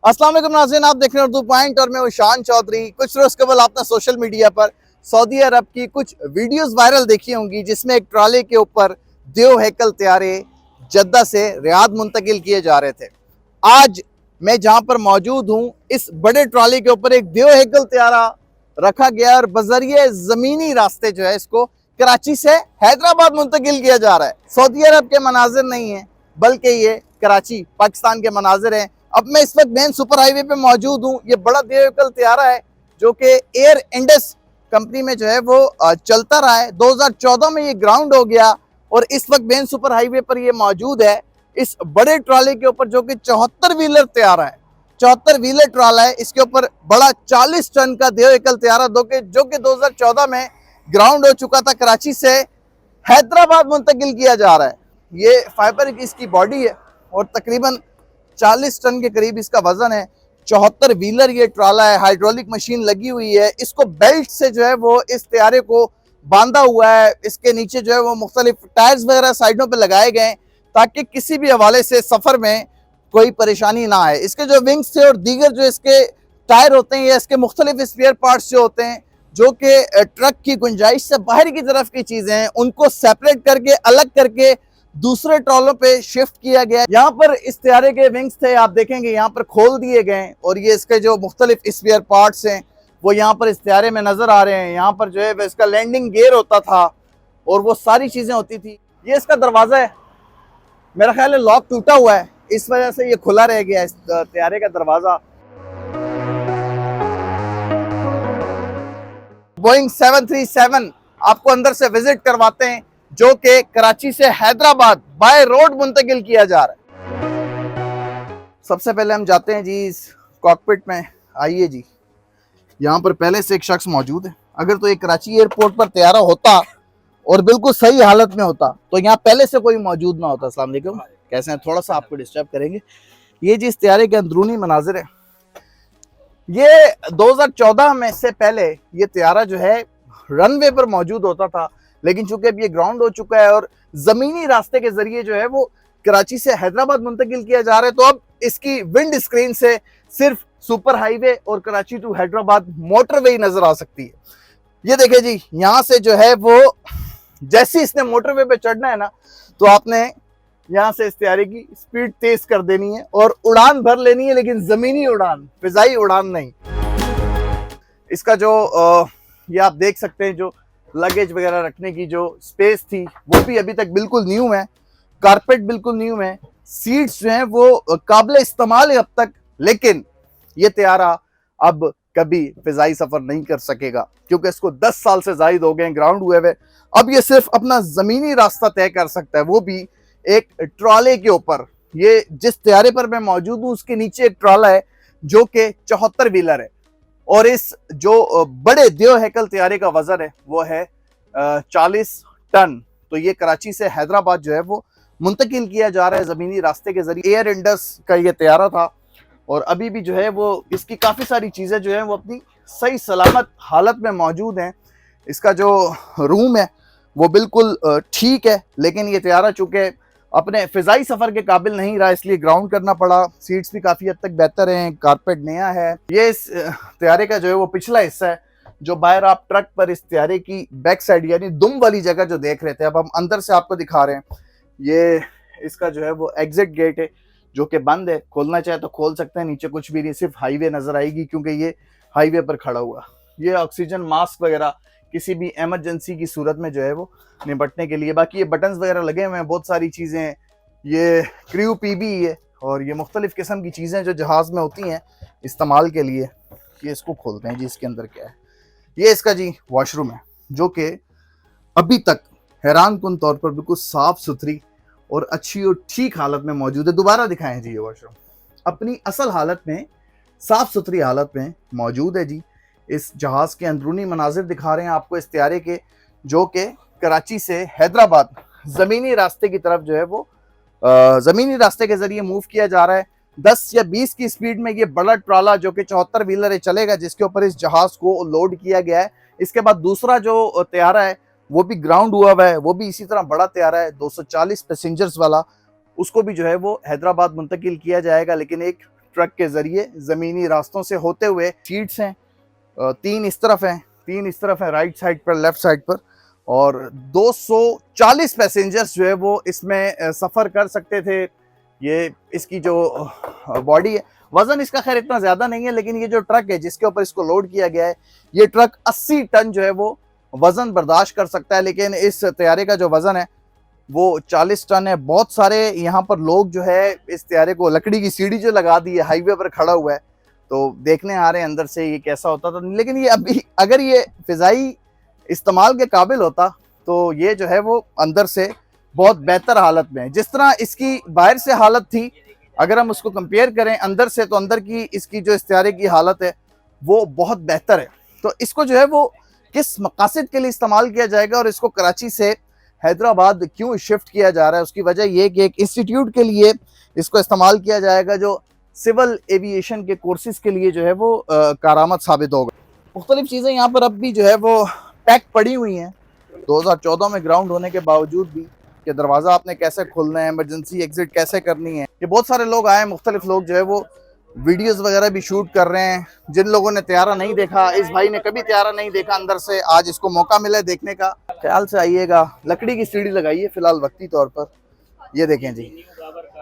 अस्सलाम वालेकुम नाज़रीन, आप देख रहे हैं उर्दू पॉइंट और मैं हूं शान चौधरी। कुछ रोज कबल आपने सोशल मीडिया पर सऊदी अरब की कुछ वीडियोस वायरल देखी होंगी जिसमें एक ट्रॉली के ऊपर देव हैकल त्यारे जद्दा से रियाद मुंतकिल किए जा रहे थे। आज मैं जहां पर मौजूद हूं, इस बड़े ट्रॉली के ऊपर एक देव हैकल त्यारा रखा गया और बजरिए ज़मीनी रास्ते जो है इसको कराची से हैदराबाद मुंतकिल किया जा रहा है। सऊदी अरब के मनाजिर नहीं है बल्कि ये कराची पाकिस्तान के मनाजिर हैं। अब मैं इस वक्त मेन सुपर हाईवे पे मौजूद हूँ। ये बड़ा देव हैकल त्यारा है जो कि एयर इंडस कंपनी में जो है वो चलता रहा है। 2014 में ये ग्राउंड हो गया और इस वक्त मेन सुपर हाईवे पर ये मौजूद है। इस बड़े ट्रॉली के ऊपर जो कि 74 व्हीलर त्यारा है, 74 व्हीलर ट्रॉला है, इसके ऊपर बड़ा 40 टन का देव हैकल त्यारा जो कि 2014 में ग्राउंड हो चुका था, कराची से हैदराबाद मुंतकिल किया जा रहा है। ये फाइबर की इसकी बॉडी है और तकरीबन 40 टन के करीब इसका वजन है। 74 व्हीलर ये ट्राला है, हाइड्रोलिक मशीन लगी हुई है। इसको बेल्ट से जो है वो इस त्यारे को बांधा हुआ है। इसके नीचे जो है वो मुख्तलिफ टायर्स वगैरह साइडों पे लगाए गए हैं ताकि किसी भी हवाले से सफर में कोई परेशानी ना आए। इसके जो विंग्स थे और दीगर जो इसके टायर होते हैं या इसके मुख्तलिफ स्पेयर पार्ट्स जो होते हैं जो कि ट्रक की गुंजाइश से बाहर की तरफ की चीजें हैं, उनको सेपरेट करके अलग करके दूसरे ट्रॉलों पे शिफ्ट किया गया। यहाँ पर इस त्यारे के विंग्स थे, आप देखेंगे यहाँ पर खोल दिए गए और ये इसके जो मुख्तलिफ स्पेयर पार्ट्स हैं वो यहाँ पर इस त्यारे में नजर आ रहे हैं। यहाँ पर जो है इसका लैंडिंग गियर होता था और वो सारी चीजें होती थी। ये इसका दरवाजा है, मेरा ख्याल है लॉक टूटा हुआ है, इस वजह से ये खुला रह गया इस त्यारे का दरवाजा। बोइंग 737 आपको अंदर से विजिट करवाते हैं जो कि कराची से हैदराबाद बाय रोड मुंतकिल किया जा रहा है। सबसे पहले हम जाते हैं जी इस कॉकपिट में। आइए जी, यहाँ पर पहले से एक शख्स मौजूद है। अगर तो एक कराची एयरपोर्ट पर त्यारा होता और बिल्कुल सही हालत में होता तो यहाँ पहले से कोई मौजूद ना होता। अस्सलाम वालेकुम, कैसे हैं? थोड़ा सा आपको डिस्टर्ब करेंगे। ये जी इस त्यारे के अंदरूनी मनाजिर है। ये 2014 में से पहले ये त्यारा जो है रनवे पर मौजूद होता था, लेकिन चूंकि अब ये ग्राउंड हो चुका है और जमीनी रास्ते के जरिए जो है वो कराची से हैदराबाद मुंतकिल किया जा रहा है, तो अब इसकी विंड स्क्रीन से सिर्फ सुपर हाईवे और कराची टू हैदराबाद मोटरवे नजर आ सकती है। ये देखे जी, यहाँ से जो है वो जैसे इसने मोटरवे पे चढ़ना है ना, तो आपने यहाँ से इस त्यारे की स्पीड तेज कर देनी है और उड़ान भर लेनी है, लेकिन जमीनी उड़ान, फिजाई उड़ान नहीं। इसका जो ये आप देख सकते हैं, जो लगेज वगैरह रखने की जो स्पेस थी वो भी अभी तक बिल्कुल न्यू है। कारपेट बिल्कुल न्यू है। सीट्स जो हैं वो काबिल इस्तेमाल है अब तक, लेकिन ये त्यारा अब कभी फिजाई सफर नहीं कर सकेगा क्योंकि इसको 10 साल से जायद हो गए ग्राउंड हुए हुए। अब ये सिर्फ अपना जमीनी रास्ता तय कर सकता है, वो भी एक ट्रॉले के ऊपर। ये जिस त्यारे पर मैं मौजूद हूँ उसके नीचे एक ट्रॉला है जो कि 74 व्हीलर है और इस जो बड़े देव हैकल त्यारे का वजन है वो है 40 टन। तो ये कराची से हैदराबाद जो है वो मुंतकिल किया जा रहा है जमीनी रास्ते के जरिए। एयर इंडस का ये त्यारा था और अभी भी जो है वो इसकी काफ़ी सारी चीज़ें जो हैं वो अपनी सही सलामत हालत में मौजूद हैं। इसका जो रूम है वो बिल्कुल ठीक है, लेकिन ये त्यारा चूँकि अपने फिजाई सफ़र के काबिल नहीं रहा इसलिए ग्राउंड करना पड़ा। सीट्स भी काफ़ी हद तक बेहतर हैं, कारपेट नया है। ये इस त्यारे का जो है वो पिछला हिस्सा है जो बाहर आप ट्रक पर इस त्यारे की बैक साइड यानी दुम वाली जगह जो देख रहे थे, अब हम अंदर से आपको दिखा रहे हैं। ये इसका जो है वो एग्जिट गेट है जो कि बंद है, खोलना चाहे तो खोल सकते हैं। नीचे कुछ भी नहीं, सिर्फ हाईवे नज़र आएगी क्योंकि ये हाईवे पर खड़ा हुआ। ये ऑक्सीजन मास्क वगैरह किसी भी एमरजेंसी की सूरत में जो है वो निपटने के लिए। बाकी ये बटन्स वगैरह लगे हुए हैं, बहुत सारी चीज़ें हैं। ये क्रू पीबी है और ये मुख्तलिफ किस्म की चीज़ें जो जहाज़ में होती हैं इस्तेमाल के लिए। ये इसको खोलते हैं जी, इसके अंदर क्या है। ये इसका जी वॉशरूम है जो कि अभी तक हैरान कुन तौर पर बिल्कुल साफ़ सुथरी और अच्छी और ठीक हालत में मौजूद है। दोबारा दिखाएं जी, ये वॉशरूम अपनी असल हालत में, साफ़ सुथरी हालत में मौजूद है जी। इस जहाज़ के अंदरूनी मनाजिर दिखा रहे हैं आपको इस त्यारे के, जो कि कराची से हैदराबाद ज़मीनी रास्ते की तरफ जो है वो ज़मीनी रास्ते के ज़रिए मूव किया जा रहा है। 10 या 20 की स्पीड में ये बड़ा ट्राला जो कि 74 व्हीलर है चलेगा, जिसके ऊपर इस जहाज़ को लोड किया गया है। इसके बाद दूसरा जो त्यारा है वो भी ग्राउंड हुआ है, वो भी इसी तरह बड़ा त्यारा है 240 पैसेंजर्स वाला, उसको भी जो है वो हैदराबाद मुंतकिल किया जाएगा। लेकिन एक ट्रक के जरिए ज़मीनी रास्तों से होते हुए। सीट्स हैं 3 इस तरफ हैं, 3 इस तरफ है, राइट साइड पर, लेफ्ट साइड पर, और 240 पैसेंजर्स जो है वो इसमें सफ़र कर सकते थे। ये इसकी जो बॉडी है, वज़न इसका खैर इतना ज़्यादा नहीं है, लेकिन ये जो ट्रक है जिसके ऊपर इसको लोड किया गया है, ये ट्रक 80 टन जो है वो वज़न बर्दाश्त कर सकता है। लेकिन इस तैयारे का जो वज़न है वो 40 टन है। बहुत सारे यहाँ पर लोग जो है इस तैयारे को, लकड़ी की सीढ़ी जो लगा दी है, हाईवे पर खड़ा हुआ है, तो देखने आ रहे हैं अंदर से ये कैसा होता था। लेकिन ये अभी अगर ये फ़िज़ाई इस्तेमाल के काबिल होता तो ये जो है वो अंदर से बहुत बेहतर हालत में है। जिस तरह इसकी बाहर से हालत थी, अगर हम उसको कंपेयर करें अंदर से, तो अंदर की इसकी जो इस तैयारे की हालत है वो बहुत बेहतर है। तो इसको जो है वो किस मकासद के लिए इस्तेमाल किया जाएगा और इसको कराची से हैदराबाद क्यों शिफ्ट किया जा रहा है, उसकी वजह ये कि एक इंस्टीट्यूट के लिए इसको इस्तेमाल किया जाएगा जो सिविल एविएशन के कोर्सेज के लिए जो है वो कारामद साबित होगा। मुख्तलिफ चीज़ें यहाँ पर अब भी जो है वो पैक पड़ी हुई हैं 2014 में ग्राउंड होने के बावजूद भी, कि दरवाज़ा आपने कैसे खोलना है, इमरजेंसी एग्जिट कैसे करनी है। ये बहुत सारे लोग आए, मुख्तलिफ लोग जो है वो वीडियोस वगैरह भी शूट कर रहे हैं। जिन लोगों ने तैयारा नहीं देखा, इस भाई ने कभी तैयारा नहीं देखा अंदर से, आज इसको मौका मिला है देखने का, ख्याल से आइएगा। लकड़ी की सीढ़ी लगाई है फिलहाल वक्ती तौर पर। ये देखें जी,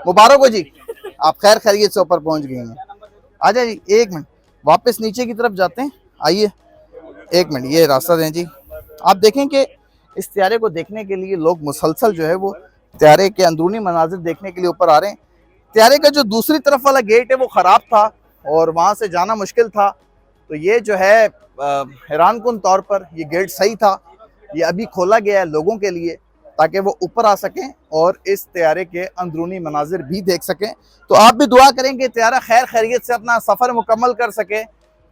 मुबारक हो जी, आप खैर खैरियत से ऊपर पहुंच गए हैं। आ जाए जी, 1 मिनट वापस नीचे की तरफ जाते हैं, आइए 1 मिनट, ये रास्ता दें जी। आप देखें कि इस तैयारे को देखने के लिए लोग मुसलसल जो है वो तैयारे के अंदरूनी मनाजिर देखने के लिए ऊपर आ रहे हैं। तैयारे का जो दूसरी तरफ वाला गेट है वो ख़राब था और वहाँ से जाना मुश्किल था, तो ये जो है हैरान कुन तौर पर ये गेट सही था। ये अभी खोला गया है लोगों के लिए ताकि वो ऊपर आ सकें और इस तैयारे के अंदरूनी मनाजिर भी देख सकें। तो आप भी दुआ करें कि तैयारा खैर खैरियत से अपना सफ़र मुकम्मल कर सके,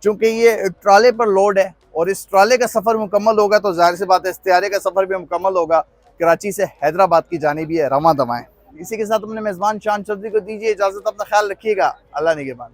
चूँकि ये ट्राले पर लोड है और इस ट्राले का सफ़र मुकम्मल होगा तो जाहिर सी बात है इस तैयारे का सफ़र भी मुकम्मल होगा। कराची से हैदराबाद की जानिब है रवां दवाएँ। इसी के साथ अपने मेज़बान शान चौधरी को दीजिए इजाज़त, अपना ख्याल रखिएगा, अल्लाह निगहबान।